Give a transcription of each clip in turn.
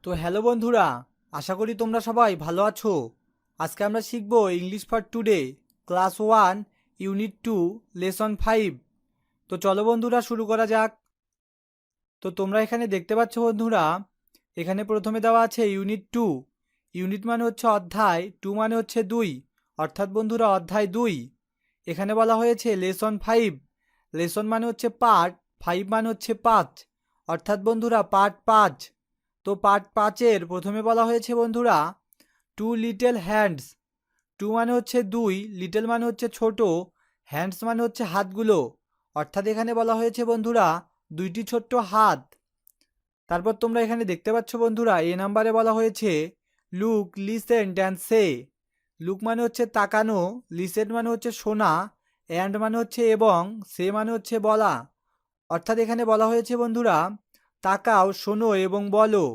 তো হ্যালো বন্ধুরা, আশা করি তোমরা সবাই ভালো আছো। আজকে আমরা শিখব English for today class 1 unit 2 lesson 5। তো চলো বন্ধুরা শুরু করা যাক। তো তোমরা এখানে দেখতে পাচ্ছ বন্ধুরা, এখানে প্রথমে দেওয়া আছে ইউনিট 2। ইউনিট মানে হচ্ছে অধ্যায়, 2 মানে হচ্ছে 2, অর্থাৎ বন্ধুরা অধ্যায় 2। এখানে বলা হয়েছে লেসন 5। লেসন মানে হচ্ছে পার্ট, 5 মানে হচ্ছে 5, অর্থাৎ বন্ধুরা পার্ট 5। তো পার্ট 5-এর প্রথমে বলা হয়েছে বন্ধুরা টু লিটল হ্যান্ডস। টু মানে হচ্ছে 2, লিটল মানে হচ্ছে ছোট, হ্যান্ডস মানে হচ্ছে হাতগুলো, অর্থাৎ এখানে বলা হয়েছে বন্ধুরা দুইটি ছোট্ট হাত। তারপর তোমরা এখানে দেখতে পাচ্ছ বন্ধুরা এ নাম্বারে বলা হয়েছে look, listen and say. Look মানে হচ্ছে তাকানো, লিসেন মানে হচ্ছে শোনা, অ্যান্ড মানে হচ্ছে এবং, সে মানে হচ্ছে বলা, অর্থাৎ এখানে বলা হয়েছে বন্ধুরা তাকাও, শোনো এবং বলো।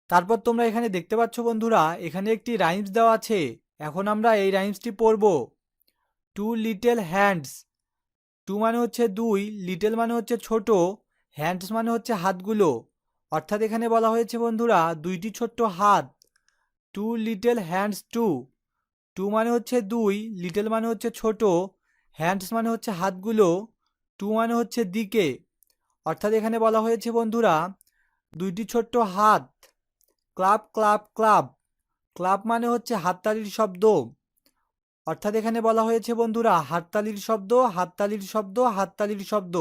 তারপর তোমরা এখানে দেখতে পাচ্ছ বন্ধুরা এখানে একটি রাইমস দেওয়া আছে। এখন আমরা এই রাইমসটি পড়ব। Two little hands. টু মানে হচ্ছে 2, লিটল মানে হচ্ছে ছোট, হ্যান্ডস মানে হচ্ছে হাতগুলো, অর্থাৎ এখানে বলা হয়েছে বন্ধুরা দুইটি ছোট্ট হাত। Two little hands two. Two মানে হচ্ছে 2, লিটল মানে হচ্ছে ছোট, হ্যান্ডস মানে হচ্ছে হাতগুলো, টু মানে হচ্ছে দিকে, অর্থাৎ এখানে বলা হয়েছে বন্ধুরা দুইটি ছোট্ট হাত। Club club club. ক্লাব মানে হচ্ছে হাততালির শব্দ, অর্থাৎ এখানে বলা হয়েছে বন্ধুরা হাততালির শব্দ, হাততালির শব্দ, হাততালির শব্দ।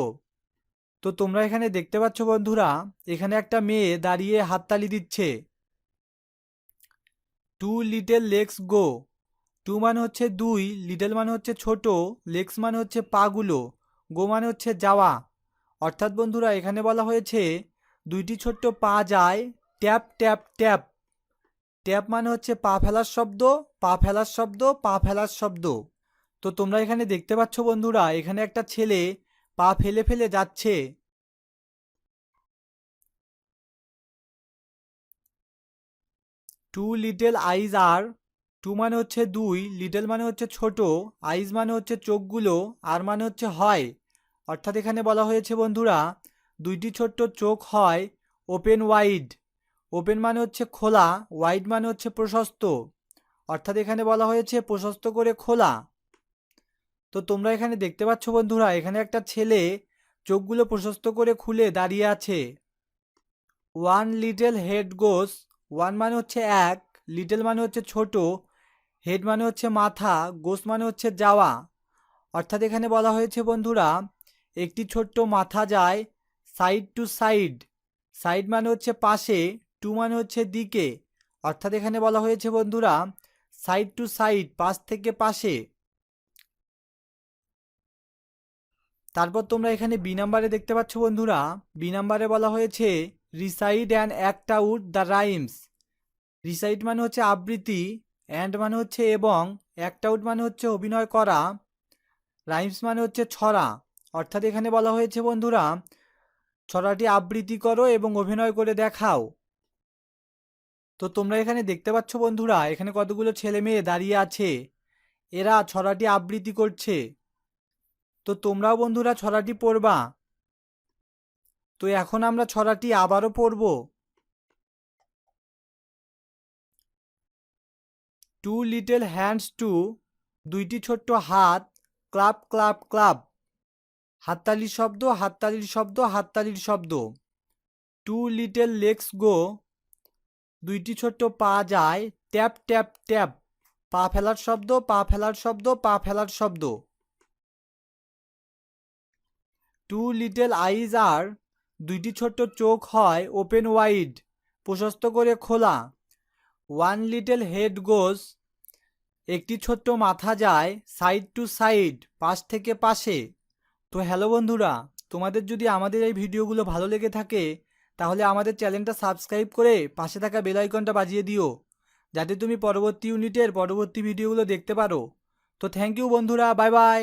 তো তোমরা এখানে দেখতে পাচ্ছ বন্ধুরা এখানে একটা মেয়ে দাঁড়িয়ে হাততালি দিচ্ছে। Two little legs go. Two মানে হচ্ছে 2, লিটল মানে হচ্ছে ছোট, লেগস মানে হচ্ছে পাগুলো, গো মানে হচ্ছে যাওয়া, অর্থাৎ বন্ধুরা এখানে বলা হয়েছে দুইটি ছোট্ট পা যায় ট্যাপ ট্যাপ ট্যাপ। ট্যাপ মানে হচ্ছে পা ফেলার শব্দ, পা ফেলার শব্দ, পা ফেলার শব্দ। তো তোমরা এখানে দেখতে পাচ্ছ বন্ধুরা এখানে একটা ছেলে পা ফেলে ফেলে যাচ্ছে। টু লিটল আইজ আর। টু মানে হচ্ছে 2, লিটল মানে হচ্ছে ছোট, আইজ মানে হচ্ছে চোখগুলো, আর মানে হচ্ছে হয়, অর্থাৎ এখানে বলা হয়েছে বন্ধুরা দুইটি ছোট্ট চোখ হয় ওপেন ওয়াইড। ওপেন মানে হচ্ছে খোলা, ওয়াইড মানে হচ্ছে প্রশস্ত, অর্থাৎ এখানে বলা হয়েছে প্রশস্ত করে খোলা। তো তোমরা এখানে দেখতে পাচ্ছ বন্ধুরা এখানে একটা ছেলে চোখগুলো প্রশস্ত করে খুলে দাঁড়িয়ে আছে। ওয়ান লিটল হেড গোস। ওয়ান মানে হচ্ছে 1, লিটল মানে হচ্ছে ছোট, হেড মানে হচ্ছে মাথা, গোস মানে হচ্ছে যাওয়া, অর্থাৎ এখানে বলা হয়েছে বন্ধুরা একটি ছোট্ট মাথা যায় সাইড টু সাইড। সাইড মানে হচ্ছে পাশে, টু মানে হচ্ছে দিকে, অর্থাৎ এখানে বলা হয়েছে বন্ধুরা সাইড টু সাইড, পাশ থেকে পাশে। তারপর তোমরা এখানে বি নাম্বারে দেখতে পাচ্ছ বন্ধুরা বি নাম্বারে বলা হয়েছে recite and act out the rhymes. Recite মানে হচ্ছে আবৃত্তি, অ্যান্ড মানে হচ্ছে এবং, অ্যাক্ট আউট মানে হচ্ছে অভিনয় করা, রাইমস মানে হচ্ছে ছড়া, অর্থাৎ এখানে বলা হয়েছে বন্ধুরা ছড়াটি আবৃত্তি করো এবং অভিনয় করে দেখাও। তো তোমরা এখানে দেখতে পাচ্ছ বন্ধুরা এখানে কতগুলো ছেলে মেয়ে দাঁড়িয়ে আছে, এরা ছড়াটি আবৃত্তি করছে। তো তোমরাও বন্ধুরা ছড়াটি পড়বা। তো এখন আমরা ছড়াটি আবারও পড়ব। Two little hands two. দুইটি ছোট্ট হাত ক্লাব ক্লাব ক্লাব। হাততালির শব্দ, হাততালির শব্দ, হাততালির শব্দ। Two little legs go. দুইটি ছোট্ট পা যায় ট্যাপ ট্যাপ ট্যাপ। পা ফেলার শব্দ, পা ফেলার শব্দ, পা ফেলার শব্দ। টু লিটল আইজ আর। দুইটি ছোট্ট চোখ হয় ওপেন ওয়াইড, প্রশস্ত করে খোলা। ওয়ান লিটল হেড গোস। একটি ছোট্ট মাথা যায় সাইড টু সাইড, পাশ থেকে পাশে। তো হ্যালো বন্ধুরা, তোমাদের যদি আমাদের এই ভিডিওগুলো ভালো লেগে থাকে তাহলে আমাদের চ্যানেলটা সাবস্ক্রাইব করে পাশে থাকা বেল আইকনটা বাজিয়ে দিও, যাতে তুমি পরবর্তী ইউনিটের পরবর্তী ভিডিওগুলো দেখতে পারো। তো থ্যাংক ইউ বন্ধুরা, বাই বাই।